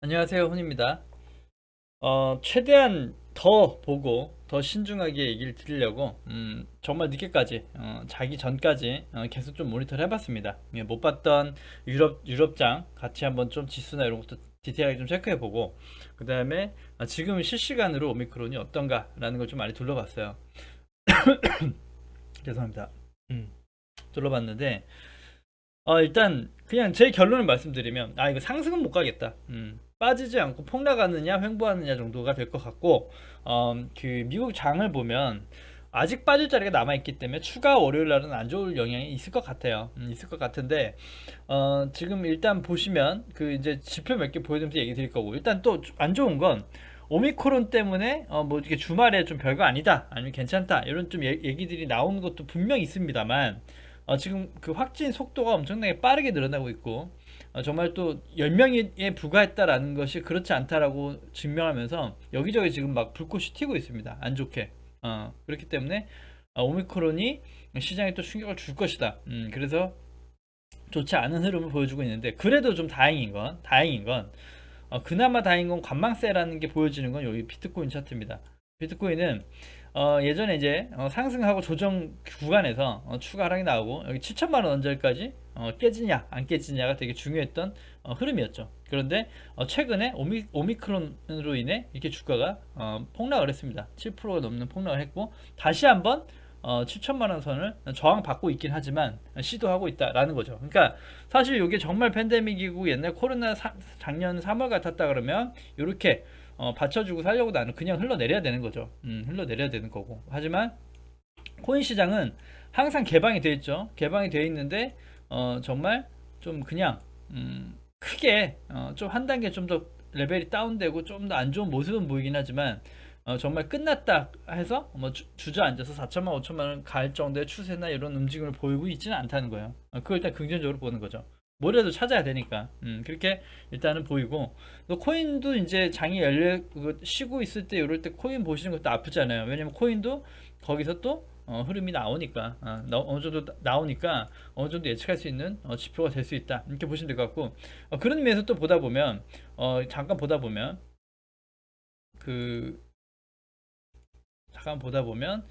안녕하세요, 훈입니다. 최대한 더 보고 더 신중하게 얘기를 드리려고 정말 늦게까지 자기 전까지 계속 좀 모니터를 해봤습니다. 예, 못 봤던 유럽장 같이 한번 좀 지수나 이런 것도 디테일하게 좀 체크해보고 그 다음에 지금 실시간으로 오미크론이 어떤가라는 걸 좀 많이 둘러봤어요. 죄송합니다. 음, 둘러봤는데 일단 그냥 제 결론을 말씀드리면 이거 상승은 못 가겠다. 빠지지 않고 폭락하느냐 횡보하느냐 정도가 될 것 같고 그 미국 장을 보면 아직 빠질 자리가 남아 있기 때문에 추가 월요일 날은 안 좋을 영향이 있을 것 같아요. 있을 것 같은데 지금 일단 보시면 그 이제 지표 몇 개 보여드리면서 얘기 드릴 거고 일단 또 안 좋은 건 오미크론 때문에 뭐 이렇게 주말에 좀 별거 아니다 아니면 괜찮다 이런 좀 얘기들이 나오는 것도 분명 있습니다만 지금 그 확진 속도가 엄청나게 빠르게 늘어나고 있고 정말 또 10명에 불과했다라는 것이 그렇지 않다라고 증명하면서 여기저기 지금 막 불꽃이 튀고 있습니다. 안 좋게. 그렇기 때문에 오미크론이 시장에 또 충격을 줄 것이다. 그래서 좋지 않은 흐름을 보여주고 있는데 그래도 좀 다행인 건 그나마 다행인 건 관망세라는 게 보여지는 건 여기 비트코인 차트입니다. 비트코인은 예전에 이제 상승하고 조정 구간에서 추가 하락이 나오고 여기 7천만 원 언저리까지 깨지냐 안 깨지냐가 되게 중요했던 흐름이었죠. 그런데 최근에 오미크론으로 인해 이렇게 주가가 폭락을 했습니다. 7%가 넘는 폭락을 했고 다시 한번 7천만 원 선을 저항받고 있긴 하지만 시도하고 있다라는 거죠. 그러니까 사실 이게 정말 팬데믹이고 옛날 작년 3월 같았다 그러면 이렇게 받쳐주고 살려고 나는 그냥 흘러내려야 되는 거죠. 흘러내려야 되는 거고. 하지만 코인 시장은 항상 개방이 되어 있죠. 개방이 되어 있는데 정말 좀 그냥 크게 좀 한 단계 좀 더 레벨이 다운되고 좀 더 안 좋은 모습은 보이긴 하지만 정말 끝났다 해서 뭐 주저앉아서 4천만 5천만 원 갈 정도의 추세나 이런 움직임을 보이고 있지는 않다는 거예요. 그걸 일단 긍정적으로 보는 거죠. 뭐라도 찾아야 되니까 그렇게 일단은 보이고 또 코인도 이제 장이 열려 쉬고 있을 때 이럴 때 코인 보시는 것도 나쁘잖아요. 왜냐면 코인도 거기서 또 흐름이 나오니까 어느 정도 나오니까 어느 정도 예측할 수 있는 지표가 될 수 있다 이렇게 보시면 될 것 같고 그런 의미에서 또 보다 보면 잠깐 보다 보면 그 잠깐 보다 보면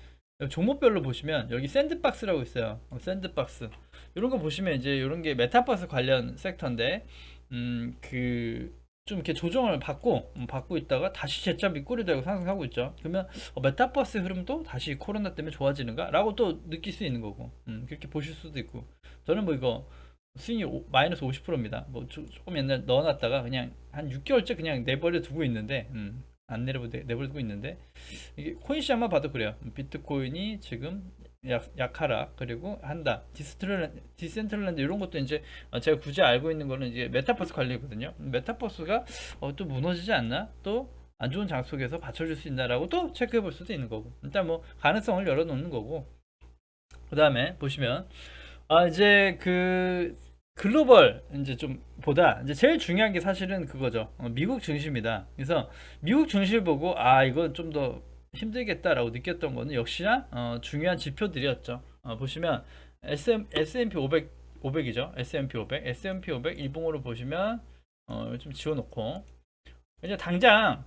종목별로 보시면 여기 샌드박스라고 있어요. 샌드박스 이런 거 보시면 이제 이런 게 메타버스 관련 섹터인데 그 좀 이렇게 조정을 받고 있다가 다시 재차 밑꼬리 달고 상승하고 있죠. 그러면 메타버스 흐름도 다시 코로나 때문에 좋아지는가라고 또 느낄 수 있는 거고 그렇게 보실 수도 있고 저는 뭐 이거 수익이 마이너스 50%입니다. 뭐 조금 옛날 넣어놨다가 그냥 한 6개월째 그냥 내버려 두고 있는데 안 내버려 두고 있는데 이게 코인 시장만 봐도 그래요. 비트코인이 지금 약하락 그리고 한다. 디센트럴랜드 이런 것도 이제 제가 굳이 알고 있는 거는 이제 메타버스 관리거든요. 메타버스가 또 무너지지 않나? 또 안 좋은 장속에서 받쳐줄 수 있나라고 또 체크해 볼 수도 있는 거고. 일단 뭐 가능성을 열어놓는 거고. 그 다음에 보시면 이제 그 글로벌 이제 좀 보다 이제 제일 중요한 게 사실은 그거죠. 미국 증시입니다. 그래서 미국 증시를 보고 이건 좀 더 힘들겠다라고 느꼈던 거는 역시나 중요한 지표들이었죠. 보시면 S&P 500 500이죠. S&P 500 일봉으로 보시면 좀 지워놓고 이제 당장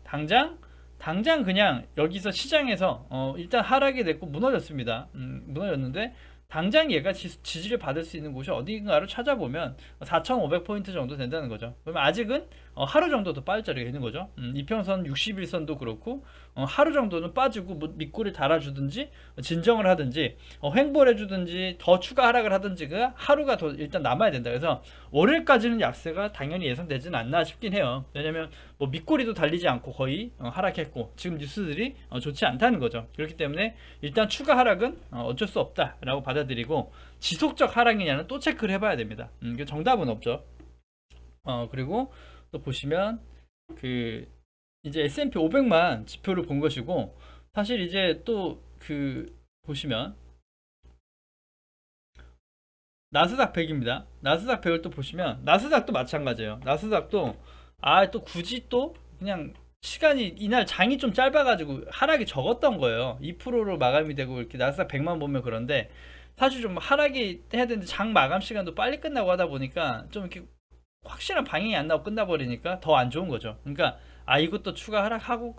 그냥 여기서 시장에서 일단 하락이 됐고 무너졌습니다. 무너졌는데 당장 얘가 지지를 받을 수 있는 곳이 어딘가를 찾아보면 4,500포인트 정도 된다는 거죠. 그러면 아직은 하루 정도 더 빠질 자리가 있는 거죠. 이평선 60일선도 그렇고 하루 정도는 빠지고 뭐 밑골을 달아주든지 진정을 하든지 횡보를 해주든지 더 추가 하락을 하든지 그 하루가 더 일단 남아야 된다. 그래서 월요일까지는 약세가 당연히 예상되지는 않나 싶긴 해요. 왜냐면 뭐 밑꼬리도 달리지 않고 거의 하락했고 지금 뉴스들이 좋지 않다는 거죠. 그렇기 때문에 일단 추가 하락은 어쩔 수 없다라고 받아들이고 지속적 하락이냐는 또 체크를 해봐야 됩니다. 정답은 없죠. 그리고 또 보시면 그 이제 S&P 500만 지표를 본 것이고 사실 이제 또 그 보시면 나스닥 100입니다. 나스닥 100을 또 보시면 나스닥도 마찬가지예요. 나스닥도 또 굳이 또 그냥 시간이 이날 장이 좀 짧아가지고 하락이 적었던 거예요. 2%로 마감이 되고 이렇게 나스닥 100만 보면 그런데 사실 좀 하락이 해야 되는데 장 마감 시간도 빨리 끝나고 하다 보니까 좀 이렇게 확실한 방향이 안 나고 끝나버리니까 더 안 좋은 거죠. 그러니까 아 이것도 추가 하락하고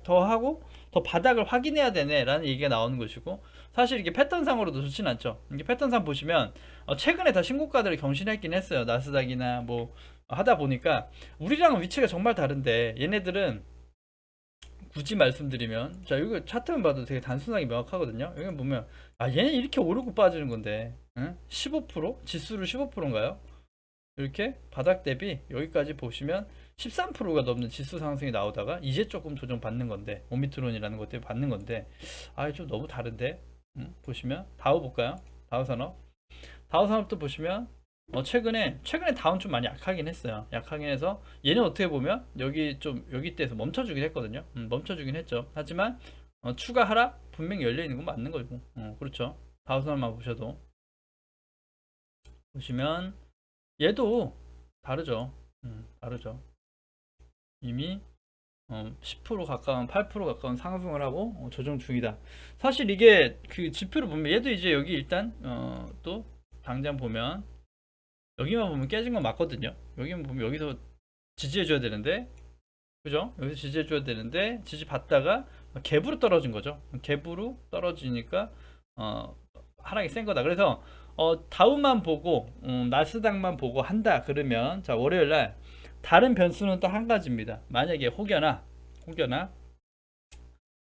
더 하고 더 바닥을 확인해야 되네라는 얘기가 나오는 것이고, 사실 이게 패턴상으로도 좋진 않죠. 이게 패턴상 보시면 최근에 다 신고가들을 경신했긴 했어요. 나스닥이나 뭐 하다 보니까 우리랑은 위치가 정말 다른데, 얘네들은 굳이 말씀드리면, 자 이거 차트만 봐도 되게 단순하게 명확하거든요. 여기 보면 아 얘는 이렇게 오르고 빠지는 건데, 응? 15% 지수를 15%인가요? 이렇게 바닥 대비 여기까지 보시면 13%가 넘는 지수 상승이 나오다가 이제 조금 조정 받는 건데, 오미트론이라는 것 때문에 받는 건데, 아 좀 너무 다른데. 보시면 다우 볼까요? 다우 산업, 다우 산업도 보시면 최근에 다운 좀 많이 약하긴 했어요. 약하긴 해서 얘는 어떻게 보면 여기 좀 여기 때에서 멈춰주긴 했거든요. 멈춰주긴 했죠. 하지만 추가 하락 분명히 열려 있는 건 맞는 거고, 그렇죠. 다우 산업만 보셔도 보시면 얘도 다르죠. 다르죠. 이미 10% 가까운 8% 가까운 상승을 하고 조정 중이다. 사실 이게 그 지표를 보면 얘도 이제 여기 일단 또 당장 보면 여기만 보면 깨진 건 맞거든요. 여기만 보면 여기서 지지해 줘야 되는데, 그죠? 여기서 지지해 줘야 되는데 지지 받다가 갭으로 떨어진 거죠. 갭으로 떨어지니까 하락이 센 거다. 그래서 다우만 보고 나스닥만 보고 한다 그러면, 자 월요일 날 다른 변수는 또 한 가지입니다. 만약에 혹여나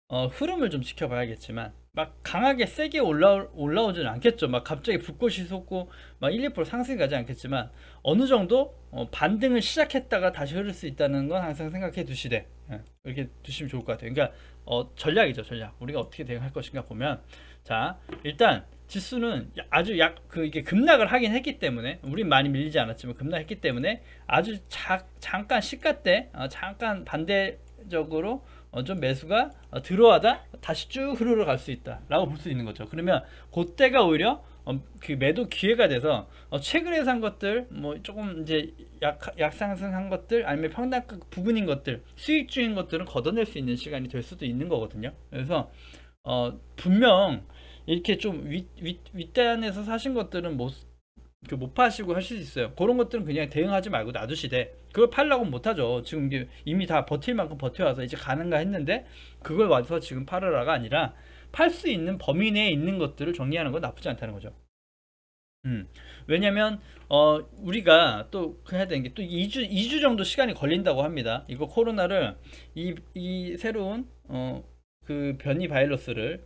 흐름을 좀 지켜봐야겠지만 막 강하게 세게 올라오지는 않겠죠. 막 갑자기 불꽃이 솟고 막 1, 2% 상승이 가지 않겠지만 어느 정도 반등을 시작했다가 다시 흐를 수 있다는 건 항상 생각해 두시되, 이렇게 두시면 좋을 것 같아요. 그러니까 전략이죠, 전략. 우리가 어떻게 대응할 것인가 보면, 자 일단 지수는 아주 이게 급락을 하긴 했기 때문에, 우린 많이 밀리지 않았지만 급락했기 때문에 아주 잠깐 시가 때 잠깐 반대적으로 좀 매수가 들어와다 다시 쭉 흐르러 갈 수 있다 라고 볼 수 있는 거죠. 그러면 그때가 오히려 그 매도 기회가 돼서 최근에 산 것들, 뭐 조금 이제 약상승한 것들, 아니면 평단가 부근인 것들, 수익 중인 것들은 걷어낼 수 있는 시간이 될 수도 있는 거거든요. 그래서 분명 이렇게 좀 윗단에서 사신 것들은 못 파시고 하실 수 있어요. 그런 것들은 그냥 대응하지 말고 놔두시되, 그걸 팔라고 못하죠. 지금 이미 다 버틸 만큼 버텨와서 이제 가는가 했는데 그걸 와서 지금 팔으라가 아니라 팔 수 있는 범위 내에 있는 것들을 정리하는 건 나쁘지 않다는 거죠. 왜냐면 우리가 또 해야 되는 게 또 2주 정도 시간이 걸린다고 합니다. 이거 코로나를 이 새로운 그 변이 바이러스를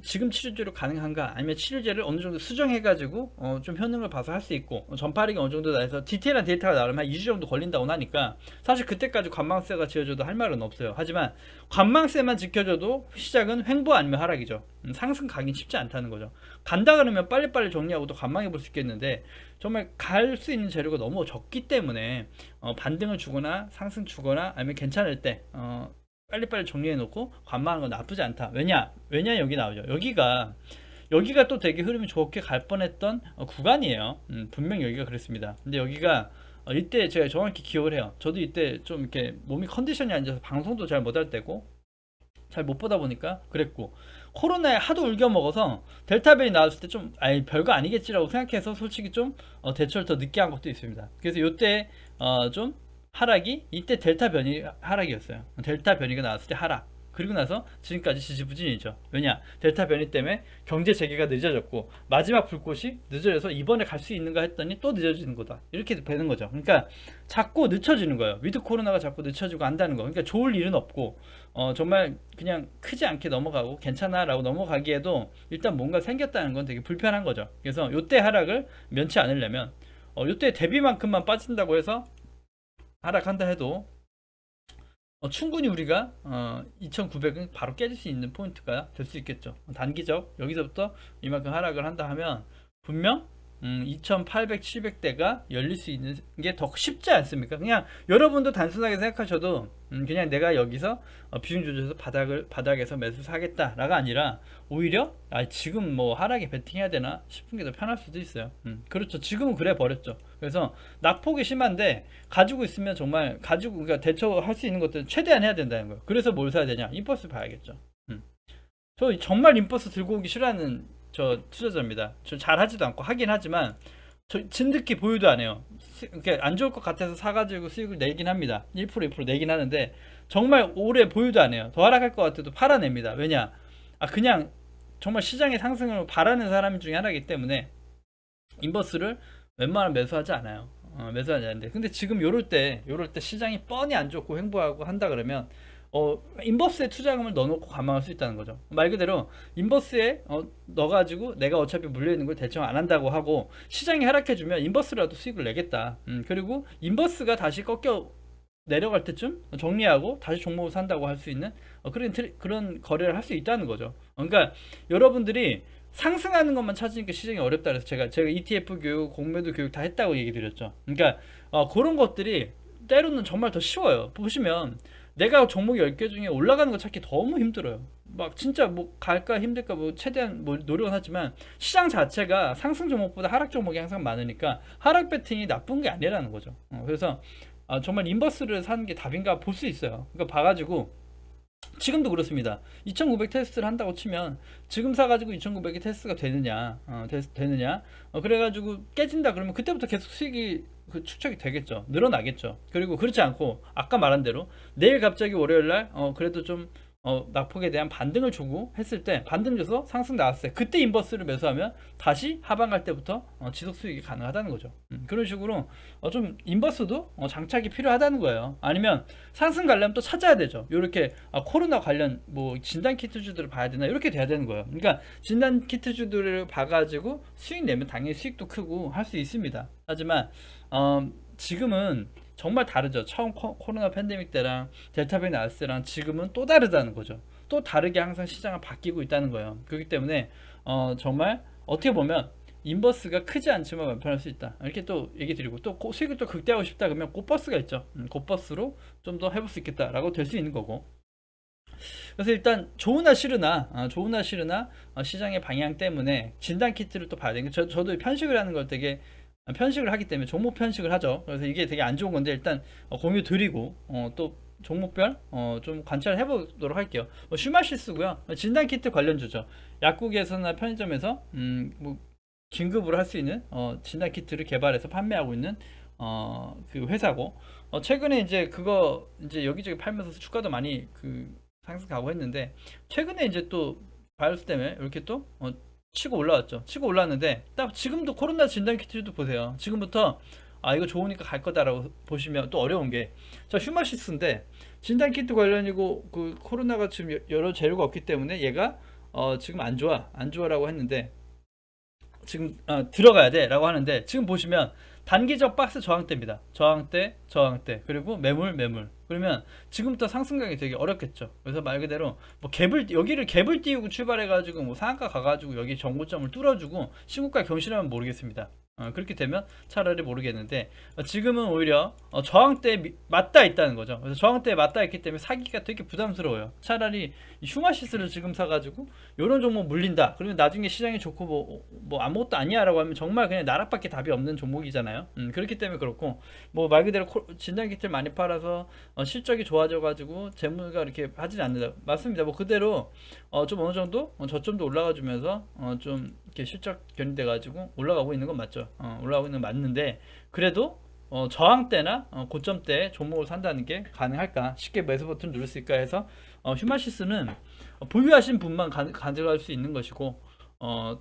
지금 치료제로 가능한가, 아니면 치료제를 어느 정도 수정해가지고 좀 효능을 봐서 할 수 있고, 전파력이 어느 정도 나서 디테일한 데이터가 나오면 한 2주 정도 걸린다고 하니까 사실 그때까지 관망세가 지어져도 할 말은 없어요. 하지만 관망세만 지켜줘도 시작은 횡보 아니면 하락이죠. 상승 가긴 쉽지 않다는 거죠. 간다 그러면 빨리빨리 정리하고 또 관망해 볼 수 있겠는데, 정말 갈 수 있는 재료가 너무 적기 때문에 반등을 주거나 상승 주거나 아니면 괜찮을 때 빨리빨리 정리해 놓고 관망하는 건 나쁘지 않다. 왜냐 여기 나오죠. 여기가 또 되게 흐름이 좋게 갈 뻔했던 구간이에요. 분명 여기가 그랬습니다. 근데 여기가 이때 제가 정확히 기억을 해요. 저도 이때 좀 이렇게 몸이 컨디션이 안 좋아서 방송도 잘 못 할 때고 잘 못 보다 보니까 그랬고, 코로나에 하도 울겨 먹어서 델타 변이 나왔을 때 좀 아이 별거 아니겠지라고 생각해서 솔직히 좀 대처를 더 늦게 한 것도 있습니다. 그래서 이때 좀 하락이, 이때 델타 변이 하락이었어요. 델타 변이가 나왔을 때 하락. 그리고 나서 지금까지 지지부진이죠. 왜냐? 델타 변이 때문에 경제 재개가 늦어졌고 마지막 불꽃이 늦어져서 이번에 갈 수 있는가 했더니 또 늦어지는 거다. 이렇게 되는 거죠. 그러니까 자꾸 늦춰지는 거예요. 위드 코로나가 자꾸 늦춰지고 한다는 거. 그러니까 좋을 일은 없고 정말 그냥 크지 않게 넘어가고 괜찮아라고 넘어가기에도 일단 뭔가 생겼다는 건 되게 불편한 거죠. 그래서 요때 하락을 면치 않으려면 요때 대비만큼만 빠진다고 해서 하락한다 해도 충분히 우리가 2900은 바로 깨질 수 있는 포인트가 될 수 있겠죠. 단기적 여기서부터 이만큼 하락을 한다 하면 분명 2800, 700대가 열릴 수 있는 게 더 쉽지 않습니까? 그냥 여러분도 단순하게 생각하셔도 그냥 내가 여기서 비중 조절해서 바닥에서 매수 사겠다라가 아니라 오히려 지금 뭐 하락에 베팅해야 되나 싶은 게 더 편할 수도 있어요. 그렇죠. 지금은 그래 버렸죠. 그래서 낙폭이 심한데 가지고 있으면 정말 그러니까 대처할 수 있는 것들은 최대한 해야 된다는 거예요. 그래서 뭘 사야 되냐? 인버스 봐야겠죠. 저 정말 인버스 들고 오기 싫어하는 저 투자자입니다. 저 잘하지도 않고 하긴 하지만 진득히 보유도 안 해요. 그러니까 안 좋을 것 같아서 사가지고 수익을 내긴 합니다. 1% 2% 내긴 하는데 정말 오래 보유도 안 해요. 더 하락할 것 같아도 팔아냅니다. 왜냐? 그냥 정말 시장의 상승을 바라는 사람 중에 하나이기 때문에 인버스를 웬만하면 매수하지 않아요. 매수하지 않는데 근데 지금 요럴 때 시장이 뻔히 안 좋고 횡보하고 한다 그러면 인버스에 투자금을 넣어놓고 감안할 수 있다는 거죠. 말 그대로 인버스에 넣어가지고 내가 어차피 물려있는 걸 대처 안 한다고 하고 시장이 하락해주면 인버스라도 수익을 내겠다. 그리고 인버스가 다시 꺾여 내려갈 때쯤 정리하고 다시 종목을 산다고 할 수 있는 그런 거래를 할 수 있다는 거죠. 그러니까 여러분들이 상승하는 것만 찾으니까 시장이 어렵다 그래서 제가 ETF 교육, 공매도 교육 다 했다고 얘기 드렸죠. 그러니까 그런 것들이 때로는 정말 더 쉬워요. 보시면 내가 종목 10개 중에 올라가는 거 찾기 너무 힘들어요. 막 진짜 뭐 갈까 힘들까 뭐 최대한 뭐 노력은 하지만 시장 자체가 상승 종목보다 하락 종목이 항상 많으니까 하락 배팅이 나쁜 게 아니라는 거죠. 그래서 정말 인버스를 사는 게 답인가 볼 수 있어요. 그러니까 봐가지고 지금도 그렇습니다. 2900 테스트를 한다고 치면 지금 사가지고 2900이 테스트가 되느냐, 되느냐. 그래가지고 깨진다 그러면 그때부터 계속 수익이 축적이 되겠죠. 늘어나겠죠. 그리고 그렇지 않고 아까 말한 대로 내일 갑자기 월요일날 그래도 좀 낙폭에 대한 반등을 주고 했을 때 반등 줘서 상승 나왔을 때 그때 인버스를 매수하면 다시 하방 갈 때부터 지속 수익이 가능하다는 거죠. 그런 식으로 좀 인버스도 장착이 필요하다는 거예요. 아니면 상승 가려면 또 찾아야 되죠. 이렇게 코로나 관련 뭐 진단 키트주들을 봐야 되나 이렇게 돼야 되는 거예요. 그러니까 진단 키트주들을 봐가지고 수익 내면 당연히 수익도 크고 할 수 있습니다. 하지만 지금은 정말 다르죠. 처음 코로나 팬데믹 때랑 델타 변이 나왔을 때랑 지금은 또 다르다는 거죠. 또 다르게 항상 시장은 바뀌고 있다는 거예요. 그렇기 때문에 정말 어떻게 보면 인버스가 크지 않지만 완편할 수 있다. 이렇게 또 얘기 드리고 또 수익을 또 극대화하고 싶다 그러면 꽃버스가 있죠. 꽃버스로 좀 더 해볼 수 있겠다라고 될 수 있는 거고. 그래서 일단 좋으나 싫으나 시장의 방향 때문에 진단 키트를 또 봐야 되는 게 저도 편식을 하는 걸 되게 편식을 하기 때문에 종목 편식을 하죠. 그래서 이게 되게 안 좋은 건데 일단 공유 드리고 또 종목별 좀 관찰을 해보도록 할게요. 슈마시스고요. 진단 키트 관련주죠. 약국에서나 편의점에서 뭐 긴급으로 할 수 있는 진단 키트를 개발해서 판매하고 있는 그 회사고 최근에 이제 그거 이제 여기저기 팔면서 주가도 많이 상승 가고 했는데 최근에 이제 또 바이러스 때문에 이렇게 또 치고 올라왔죠. 치고 올라왔는데 딱 지금도 코로나 진단 키트도 보세요. 지금부터 이거 좋으니까 갈 거다라고 보시면 또 어려운 게 휴마시스인데 진단 키트 관련이고 그 코로나가 지금 여러 재료가 없기 때문에 얘가 지금 안 좋아라고 했는데 지금 들어가야 돼라고 하는데 지금 보시면 단기적 박스 저항대입니다. 저항대 그리고 매물 그러면 지금부터 상승각이 되게 어렵겠죠. 그래서 말 그대로 뭐 여기를 갭을 띄우고 출발해가지고 뭐 상한가 가가지고 여기 정고점을 뚫어주고 신고가 경신하면 모르겠습니다. 그렇게 되면 차라리 모르겠는데 지금은 오히려 저항대에 맞닿아 있다는 거죠. 그래서 저항대에 맞닿아 있기 때문에 사기가 되게 부담스러워요. 차라리 휴마시스를 지금 사가지고 이런 종목 물린다 그러면 나중에 시장이 좋고 뭐 아무것도 아니야 라고 하면 정말 그냥 나락밖에 답이 없는 종목이잖아요. 그렇기 때문에 그렇고 뭐 말 그대로 진단키트를 많이 팔아서 실적이 좋아져가지고 재무가 이렇게 하진 않는다 맞습니다. 뭐 그대로 좀 어느 정도 저점도 올라가 주면서 좀 이렇게 실적 견인돼 가지고 올라가고 있는 건 맞죠. 올라가고 있는 건 맞는데 그래도 저항대나 고점대에 종목을 산다는 게 가능할까 쉽게 매수 버튼 누를 수 있을까 해서 휴마시스는 보유하신 분만 가져갈 수 있는 것이고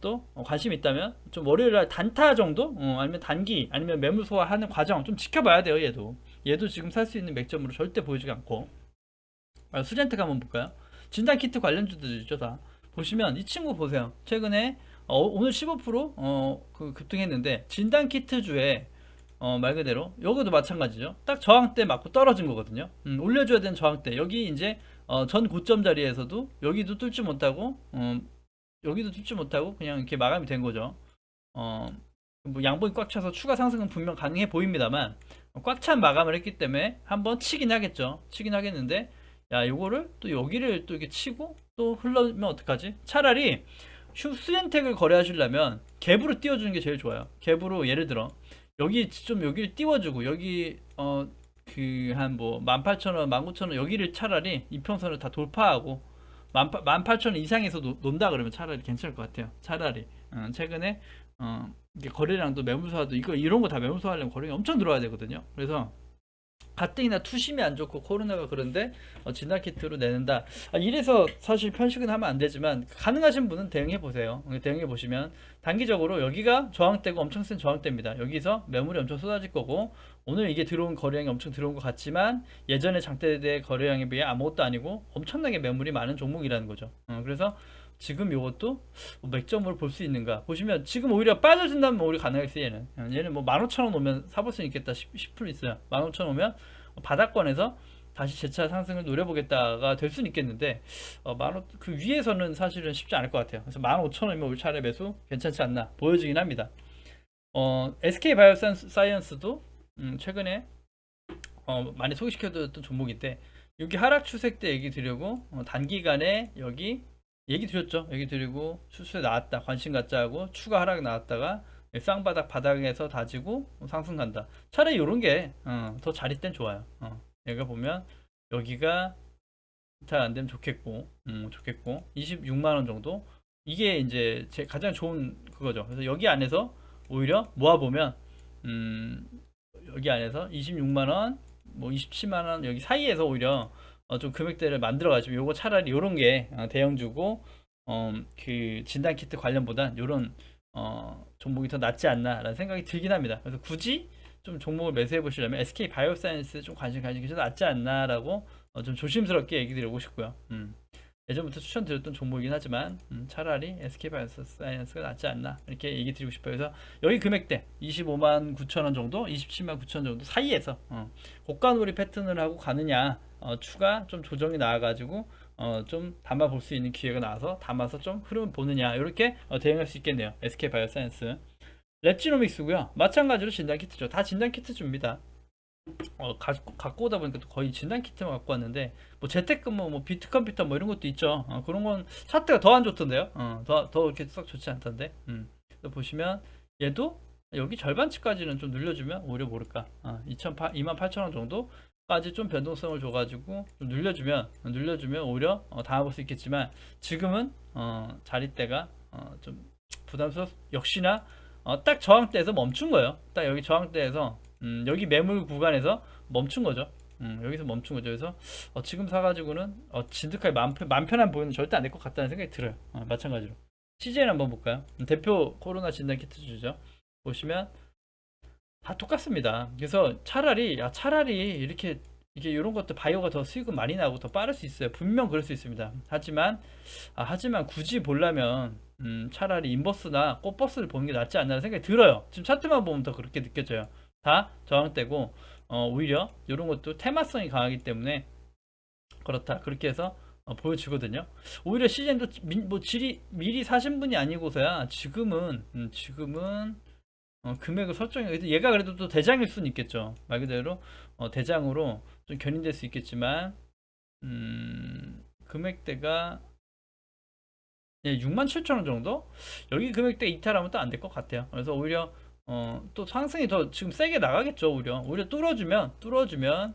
또 관심 있다면 좀 월요일날 단타 정도 아니면 단기 아니면 매물 소화하는 과정 좀 지켜봐야 돼요. 얘도 지금 살 수 있는 맥점으로 절대 보이지 않고 수젠트가 한번 볼까요? 진단 키트 관련주들이죠. 다 보시면 이 친구 보세요. 최근에 오늘 15% 급등했는데 진단 키트 주에 말 그대로 여기도 마찬가지죠. 딱 저항대 맞고 떨어진 거거든요. 올려줘야 되는 저항대 여기 이제 전 고점 자리에서도 여기도 뚫지 못하고 그냥 이렇게 마감이 된 거죠. 뭐 양봉이 꽉 차서 추가 상승은 분명 가능해 보입니다만 꽉 찬 마감을 했기 때문에 한번 치긴 하겠죠. 치긴 하겠는데 야 요거를 또 여기를 또 이렇게 치고 또 흘러면 어떡하지? 차라리 수젠텍을 거래하시려면 갭으로 띄워주는 게 제일 좋아요. 갭으로 예를 들어 여기를 띄워주고 여기 그 한 뭐 18,000원 19,000원 여기를 차라리 이평선을 다 돌파하고 18,000원 이상에서 논다 그러면 차라리 괜찮을 것 같아요. 차라리 최근에 이게 거래량도 매물소화도 이런 거 다 매물소화하려면 거래량이 엄청 들어와야 되거든요. 그래서 가뜩이나 투심이 안 좋고 코로나가 그런데 진단키트로 내는다. 이래서 사실 편식은 하면 안 되지만 가능하신 분은 대응해 보세요. 대응해 보시면 단기적으로 여기가 저항대고 엄청 센 저항대입니다. 여기서 매물이 엄청 쏟아질 거고 오늘 이게 들어온 거래량이 엄청 들어온 것 같지만 예전에 장대 대 거래량에 비해 아무것도 아니고 엄청나게 매물이 많은 종목이라는 거죠. 그래서 지금 이것도 맥점으로 볼 수 있는가 보시면 지금 오히려 빠져준다면 오히려 가능하겠어요. 얘는 뭐 15,000원 오면 사볼 수 있겠다 싶을 있어요. 15,000원 오면 바닥권에서 다시 재차 상승을 노려보겠다가 될 수는 있겠는데 그 위에서는 사실은 쉽지 않을 것 같아요. 그래서 15,000원이면 올 차례 매수 괜찮지 않나 보여지긴 합니다. SK 바이오사이언스도 최근에 많이 소개시켜드렸던 종목인데 여기 하락 추세 때 얘기 드리고 단기간에 여기 얘기 드렸죠. 얘기 드리고 수수에 나왔다 관심 갖자 하고 추가 하락 나왔다가 쌍바닥 바닥에서 다지고 상승 간다. 차라리 이런 게 더 자리 땐 좋아요. 얘가 보면 여기가 잘 안되면 좋겠고 26만원 정도 이게 이제 제 가장 좋은 그거죠. 그래서 여기 안에서 오히려 모아보면 여기 안에서 26만원 뭐 27만원 여기 사이에서 오히려 좀 금액대를 만들어 가지고 요거 차라리 요런 게 대형주고 그 진단키트 관련보단 요런 종목이 더 낫지 않나 라는 생각이 들긴 합니다. 그래서 굳이 좀 종목을 매수해 보시려면 SK 바이오사이언스 좀 관심 가지는 게 낫지 않나 라고 좀 조심스럽게 얘기 드리고 싶고요. 예전부터 추천드렸던 종목이긴 하지만 차라리 SK 바이오사이언스가 낫지 않나 이렇게 얘기 드리고 싶어요. 그래서 여기 금액대 25만 9천원 정도 27만 9천원 정도 사이에서 고가놀이 패턴을 하고 가느냐 추가 좀 조정이 나와가지고 좀 담아 볼 수 있는 기회가 나와서 담아서 좀 흐름 보느냐 이렇게 대응할 수 있겠네요. SK 바이오사이언스 랩지노믹스고요. 마찬가지로 진단키트죠. 다 진단키트줍니다. 갖고 오다 보니까 또 거의 진단키트만 갖고 왔는데 뭐 재택근무 뭐 비트컴퓨터 뭐 이런 것도 있죠. 그런 건 차트가 더 안 좋던데요. 더 이렇게 썩 좋지 않던데. 보시면 얘도 여기 절반치까지는 좀 늘려주면 오히려 모를까 28,000원 정도까지 좀 변동성을 줘가지고 좀 늘려주면 오히려 담아볼 수 있겠지만 지금은 자리대가 좀 역시나 딱 저항대에서 멈춘 거예요. 딱 여기 저항대에서 여기 매물 구간에서 멈춘 거죠. 여기서 멈춘 거죠. 그래서 지금 사가지고는 진득하게 맘 편한 보이는 절대 안 될 것 같다는 생각이 들어요. 마찬가지로 CJN 한번 볼까요? 대표 코로나 진단 키트 주죠. 보시면 다 똑같습니다. 그래서 차라리 이렇게 이게 이런 것도 바이오가 더 수익은 많이 나고 더 빠를 수 있어요. 분명 그럴 수 있습니다. 하지만 굳이 보려면 차라리 인버스나 꽃버스를 보는 게 낫지 않나 생각이 들어요. 지금 차트만 보면 더 그렇게 느껴져요. 다 저항대고 오히려 이런 것도 테마성이 강하기 때문에 그렇다 그렇게 해서 보여지거든요. 오히려 시즌도 뭐 미리 사신 분이 아니고서야 지금은 금액을 설정해. 얘가 그래도 또 대장일 수는 있겠죠. 말 그대로 대장으로 좀 견인될 수 있겠지만 금액대가 67,000원 정도? 여기 금액대 이탈하면 또 안 될 것 같아요. 그래서 오히려 또 상승이 더 지금 세게 나가겠죠. 오히려 뚫어주면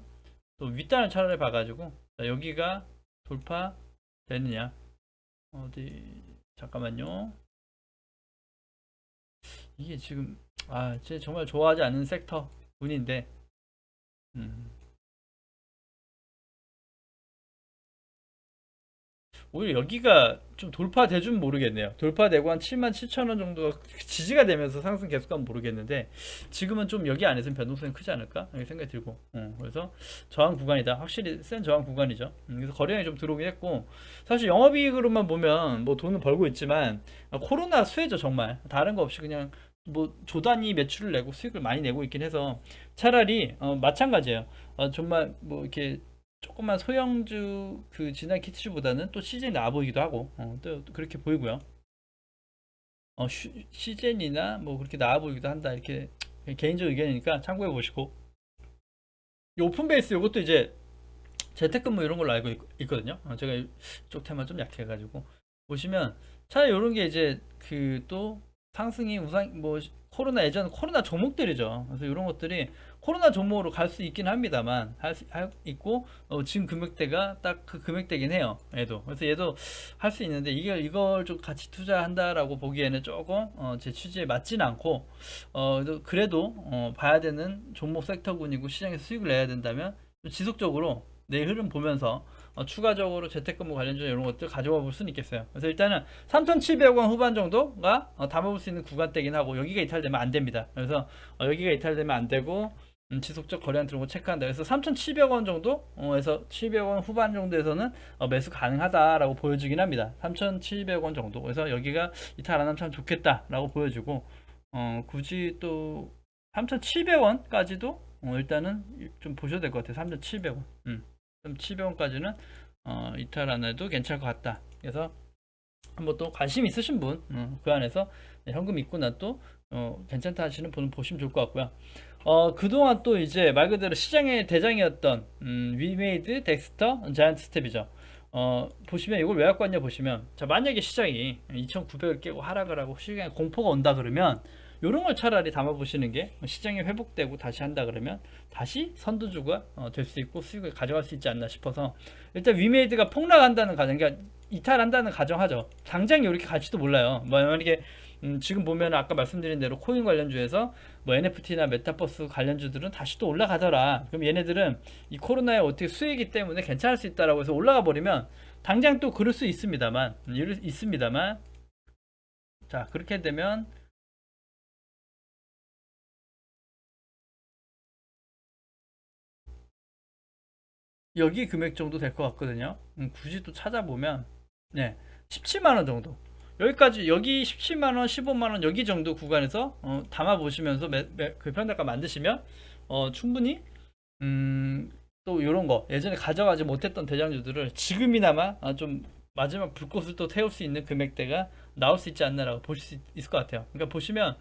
또 윗단을 차라리 봐가지고 여기가 돌파 되느냐 어디 잠깐만요. 이게 지금 제가 정말 좋아하지 않는 섹터 분인데 오히려 여기가 좀 돌파돼주면 모르겠네요. 돌파되고 한 77,000원 정도가 지지가 되면서 상승 계속하면 모르겠는데 지금은 좀 여기 안에서는 변동성이 크지 않을까 이렇게 생각이 들고 그래서 저항 구간이다. 확실히 센 저항 구간이죠. 그래서 거래량이 좀 들어오긴 했고 사실 영업이익으로만 보면 뭐 돈은 벌고 있지만 코로나 수혜죠. 정말 다른 거 없이 그냥 뭐 조단위 매출을 내고 수익을 많이 내고 있긴 해서 차라리 마찬가지예요. 정말 뭐 이렇게 조금만 소형주 그 진한 키트주보다는 또 시즌이 나아 보이기도 하고 또 그렇게 보이고요. 시즌이나 뭐 그렇게 나아 보이기도 한다 이렇게 개인적 의견이니까 참고해 보시고 이 오픈베이스 이것도 이제 재택근무 이런 걸로 알고 있거든요. 제가 이쪽 테마 좀 약해가지고 보시면 차라리 이런 게 이제 그 또 상승이 우상 뭐 코로나 예전 코로나 종목들이죠. 그래서 이런 것들이 코로나 종목으로 갈 수 있긴 합니다만 있고 지금 금액대가 딱 그 금액대긴 해요. 얘도 그래서 얘도 할 수 있는데 이걸 좀 같이 투자한다라고 보기에는 조금 제 취지에 맞지는 않고 그래도 봐야 되는 종목 섹터군이고 시장에서 수익을 내야 된다면 좀 지속적으로 내 흐름 보면서 추가적으로 재택근무 관련주 이런 것들 가져와 볼 수는 있겠어요. 그래서 일단은 3,700원 후반 정도가 담아볼 수 있는 구간대긴 하고 여기가 이탈되면 안 됩니다. 그래서 여기가 이탈되면 안 되고 지속적 거래량 들어온 거 체크한다. 그래서 3,700원 정도에서 700원 후반 정도에서는 매수 가능하다라고 보여주긴 합니다. 3,700원 정도. 그래서 여기가 이탈 안 하면 참 좋겠다라고 보여주고 굳이 또 3,700원까지도 일단은 좀 보셔야 될 것 같아요. 3,700원. 3,700원까지는 이탈 안 해도 괜찮을 것 같다. 그래서 한번 또 관심 있으신 분, 그 안에서 현금 있고 나 또 괜찮다 하시는 분은 보시면 좋을 것 같고요. 그동안 또 이제 말 그대로 시장의 대장이었던 위메이드, 덱스터, 자이언트 스텝이죠. 보시면 이걸 왜 갖고 왔냐 보시면, 자 만약에 시장이 2,900을 깨고 하락을 하고 시장에 공포가 온다 그러면 이런 걸 차라리 담아 보시는 게 시장이 회복되고 다시 한다 그러면 다시 선두주가 될 수 있고 수익을 가져갈 수 있지 않나 싶어서, 일단 위메이드가 폭락한다는 가정, 그러니까 이탈한다는 가정하죠. 당장 이렇게 갈지도 몰라요. 뭐 만약에 지금 보면 아까 말씀드린 대로 코인 관련주에서 뭐 NFT나 메타버스 관련주들은 다시 또 올라가더라. 그럼 얘네들은 이 코로나에 어떻게 수혜이기 때문에 괜찮을 수 있다라고 해서 올라가 버리면 당장 또 그럴 수 있습니다만, 자 그렇게 되면 여기 금액 정도 될 것 같거든요. 굳이 또 찾아보면 네 17만원 정도, 여기까지, 여기 17만원 15만원 여기 정도 구간에서 담아 보시면서 그 편단가 만드시면 충분히 또 이런 거 예전에 가져가지 못했던 대장주들을 지금이나마 좀 마지막 불꽃을 또 태울 수 있는 금액대가 나올 수 있지 않나라고 보실 수 있을 것 같아요. 그러니까 보시면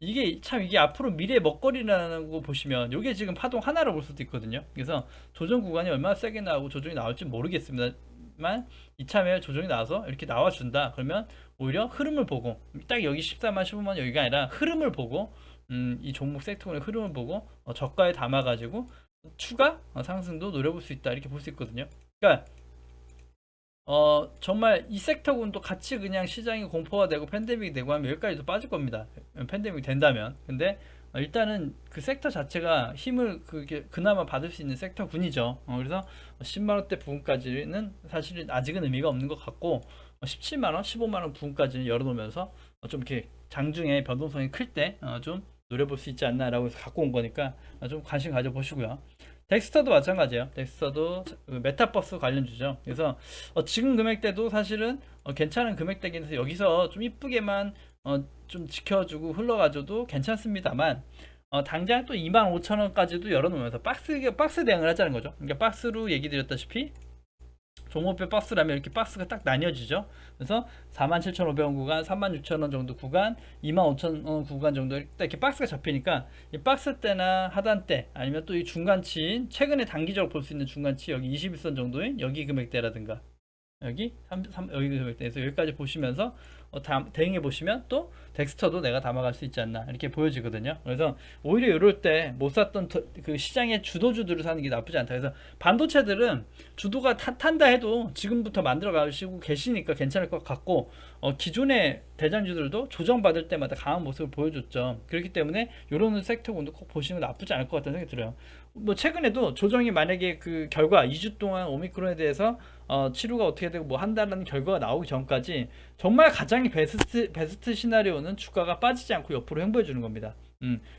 이게 참, 이게 앞으로 미래의 먹거리라는 거 보시면 이게 지금 파동 하나로 볼 수도 있거든요. 그래서 조정 구간이 얼마나 세게 나오고 조정이 나올지 모르겠습니다만 이참에 조정이 나와서 이렇게 나와준다 그러면 오히려 흐름을 보고, 딱 여기 14만 15만 여기가 아니라 흐름을 보고 이 종목 섹터의 흐름을 보고 저가에 담아가지고 추가 상승도 노려볼 수 있다, 이렇게 볼 수 있거든요. 그러니까 정말 이 섹터군도 같이 그냥 시장이 공포가 되고 팬데믹이 되고 하면 여기까지도 빠질 겁니다. 팬데믹이 된다면. 근데 일단은 그 섹터 자체가 힘을 그게 그나마 받을 수 있는 섹터군이죠. 그래서 10만원대 부분까지는 사실은 아직은 의미가 없는 것 같고 17만원, 15만원 부분까지는 열어놓으면서 좀 이렇게 장중에 변동성이 클 때 좀 노려볼 수 있지 않나라고 해서 갖고 온 거니까 좀 관심 가져보시고요. 덱스터도 마찬가지예요. 덱스터도 메타버스 관련주죠. 그래서 지금 금액대도 사실은 괜찮은 금액대긴 해서 여기서 좀 이쁘게만 좀 지켜주고 흘러가줘도 괜찮습니다만 당장 또 25,000원까지도 열어놓으면서 박스 대응을 하자는 거죠. 그러니까 박스로 얘기 드렸다시피 종목별 박스라면 이렇게 박스가 딱 나뉘어지죠. 그래서 47,500원 구간, 36,000원 정도 구간, 25,000원 구간 정도 이렇게 박스가 잡히니까 이 박스 때나 하단대 아니면 또 이 중간치인 최근에 단기적으로 볼 수 있는 중간치 여기 21선 정도인 여기 금액대라든가 여기 여기 금액대에서 여기까지 보시면서 대응해 보시면 또 덱스터도 내가 담아갈 수 있지 않나 이렇게 보여지거든요. 그래서 오히려 이럴 때 못 샀던 그 시장의 주도주들을 사는 게 나쁘지 않다. 그래서 반도체들은 주도가 탄다 해도 지금부터 만들어 가시고 계시니까 괜찮을 것 같고 기존의 대장주들도 조정받을 때마다 강한 모습을 보여줬죠. 그렇기 때문에 이런 섹터군도 꼭 보시는 거 나쁘지 않을 것 같다는 생각이 들어요. 뭐 최근에도 조정이 만약에 그 결과 2주 동안 오미크론에 대해서 치료가 어떻게 되고 뭐 한다는 결과가 나오기 전까지 정말 가장 베스트 시나리오는 주가가 빠지지 않고 옆으로 횡보해 주는 겁니다.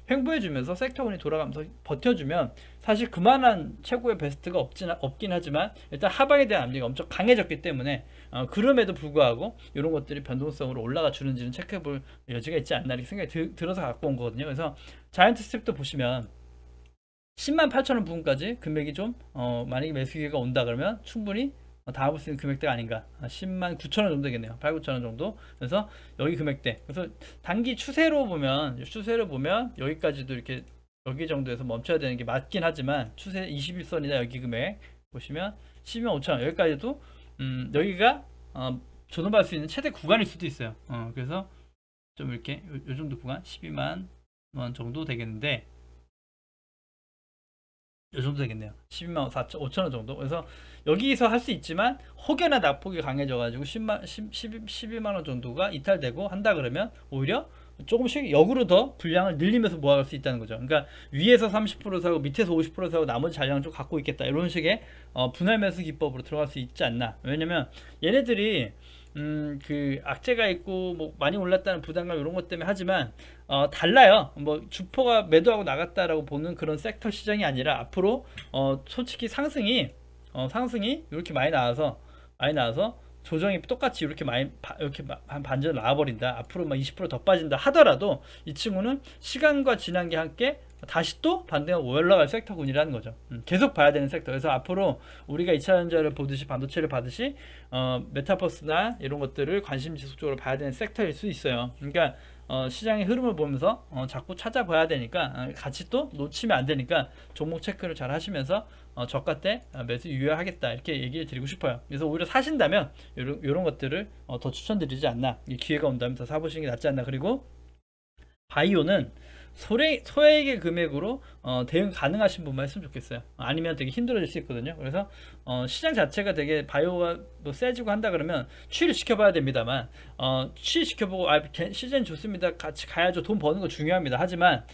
횡보해 주면서 섹터군이 돌아가면서 버텨주면 사실 그만한 최고의 베스트가 없긴 하지만 일단 하방에 대한 압력이 엄청 강해졌기 때문에 그럼에도 불구하고 이런 것들이 변동성으로 올라가 주는지는 체크해 볼 여지가 있지 않나 이렇게 생각이 들어서 갖고 온 거거든요. 그래서 자이언트 스텝도 보시면 10만 8천원 부분까지 금액이 좀 만약에 매수 기회가 온다 그러면 충분히 담아볼 수 있는 금액대가 아닌가. 10만 9천원 정도 되겠네요. 8, 9천원 정도. 그래서 여기 금액대, 그래서 단기 추세로 보면 여기까지도 이렇게 여기 정도에서 멈춰야 되는 게 맞긴 하지만 추세 21선이나 여기 금액 보시면 12만 5천원 여기까지도 여기가 조정받을 수 있는 최대 구간일 수도 있어요. 그래서 좀 이렇게 요 정도 구간 12만 원 정도 되겠는데 이 정도 되겠네요. 12만 4천 5천 원 정도. 그래서 여기서 할 수 있지만 혹여나 낙폭이 강해져가지고 12만 원 정도가 이탈되고 한다 그러면 오히려 조금씩 역으로 더 분량을 늘리면서 모아갈 수 있다는 거죠. 그러니까 위에서 30% 사고 밑에서 50% 사고 나머지 잔량을 좀 갖고 있겠다 이런 식의 분할 매수 기법으로 들어갈 수 있지 않나. 왜냐면 얘네들이 그 악재가 있고 뭐 많이 올랐다는 부담감 이런 것 때문에 하지만 달라요. 뭐 주포가 매도하고 나갔다라고 보는 그런 섹터 시장이 아니라 앞으로 솔직히 상승이 이렇게 많이 나와서 조정이 똑같이 이렇게 이렇게 반전 나와버린다. 앞으로 막 20%더 빠진다 하더라도 이 친구는 시간과 지난 게 함께 다시 또 반등하고 올라갈 섹터군이라는 거죠. 계속 봐야 되는 섹터. 그래서 앞으로 우리가 2차전지를 보듯이 반도체를 봐듯이 메타버스나 이런 것들을 관심 지속적으로 봐야 되는 섹터일 수 있어요. 그러니까 시장의 흐름을 보면서 자꾸 찾아봐야 되니까 같이 또 놓치면 안 되니까 종목 체크를 잘 하시면서 저가 때 매수 유효하겠다 이렇게 얘기를 드리고 싶어요. 그래서 오히려 사신다면 이런 것들을 더 추천드리지 않나. 이 기회가 온다면 더 사보시는 게 낫지 않나. 그리고 바이오는 소액의 금액으로 대응 가능하신 분만 했으면 좋겠어요. 아니면 되게 힘들어질 수 있거든요. 그래서 시장 자체가 되게 바이오가 뭐 세지고 한다 그러면 추이를 지켜봐야 됩니다만 추이 지켜보고 시즌 좋습니다. 같이 가야죠. 돈 버는 거 중요합니다. 하지만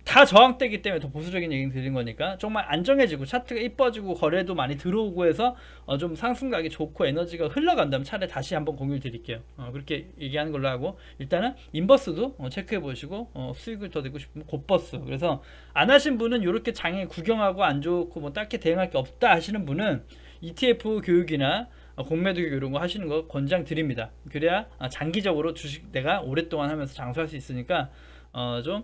다 저항대기 때문에 더 보수적인 얘기 드린 거니까 정말 안정해지고 차트가 이뻐지고 거래도 많이 들어오고 해서 좀 상승각이 좋고 에너지가 흘러간다면 차라리 다시 한번 공유를 드릴게요. 그렇게 얘기하는 걸로 하고 일단은 인버스도 체크해 보시고 수익을 더 내고 싶으면 곧버스. 그래서 안 하신 분은 이렇게 장에 구경하고 안 좋고 뭐 딱히 대응할 게 없다 하시는 분은 ETF 교육이나 공매도 교육 이런 거 하시는 거 권장 드립니다. 그래야 장기적으로 주식 내가 오랫동안 하면서 장수할 수 있으니까 좀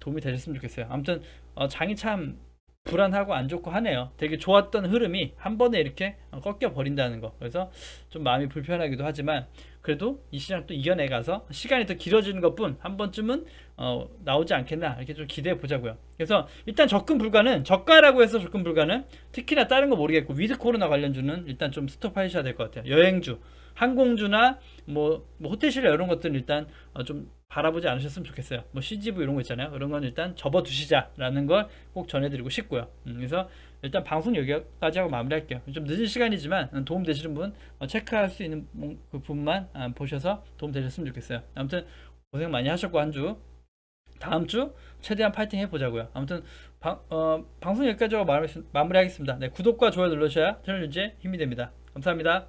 도움이 되셨으면 좋겠어요. 아무튼 장이 참 불안하고 안 좋고 하네요. 되게 좋았던 흐름이 한 번에 이렇게 꺾여 버린다는 거. 그래서 좀 마음이 불편하기도 하지만 그래도 이 시장 또 이겨내가서 시간이 더 길어지는 것뿐 한 번쯤은 나오지 않겠나 이렇게 좀 기대해 보자고요. 그래서 일단 접근 불가는 저가라고 해서 접근 불가는 특히나 다른 거 모르겠고 위드 코로나 관련주는 일단 좀 스톱하셔야 될 것 같아요. 여행주, 항공주나 뭐 호텔 신라 이런 것들은 일단 좀 바라보지 않으셨으면 좋겠어요. 뭐 CGV 이런 거 있잖아요. 그런 건 일단 접어두시자라는 걸 꼭 전해드리고 싶고요. 그래서 일단 방송 여기까지 하고 마무리할게요. 좀 늦은 시간이지만 도움 되시는 분 체크할 수 있는 그 부분만 보셔서 도움 되셨으면 좋겠어요. 아무튼 고생 많이 하셨고 한 주 다음 주 최대한 파이팅 해보자고요. 아무튼 방송 여기까지 하고 마무리하겠습니다. 네, 구독과 좋아요 눌러주셔야 채널 유지에 힘이 됩니다. 감사합니다.